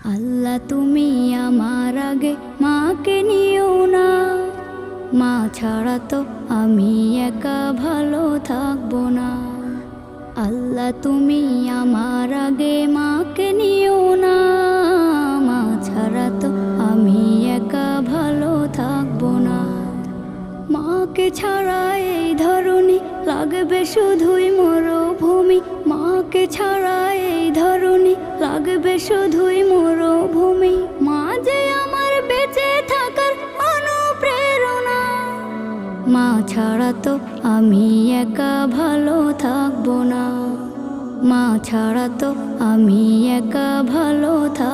আল্লাহ তুমি আমার আগে মাকে নিও না, মা ছাড়া তো আমি একা ভালো থাকবো না। আল্লাহ তুমি আমার আগে মাকে নিও না, মা ছাড়া তো আমি একা ভালো থাকবো না। মাকে ছাড়া এই ধরনী লাগবে শুধুই মরুভূমি, মাকে ছাড়া এই ধরনী লাগবে শুধুই মরুভূমি। মা যে আমার বেঁচে থাকার অনুপ্রেরণা, মা ছাড়া তো আমি একা ভালো থাকবো না, মা ছাড়া তো আমি একা ভালো থাকবো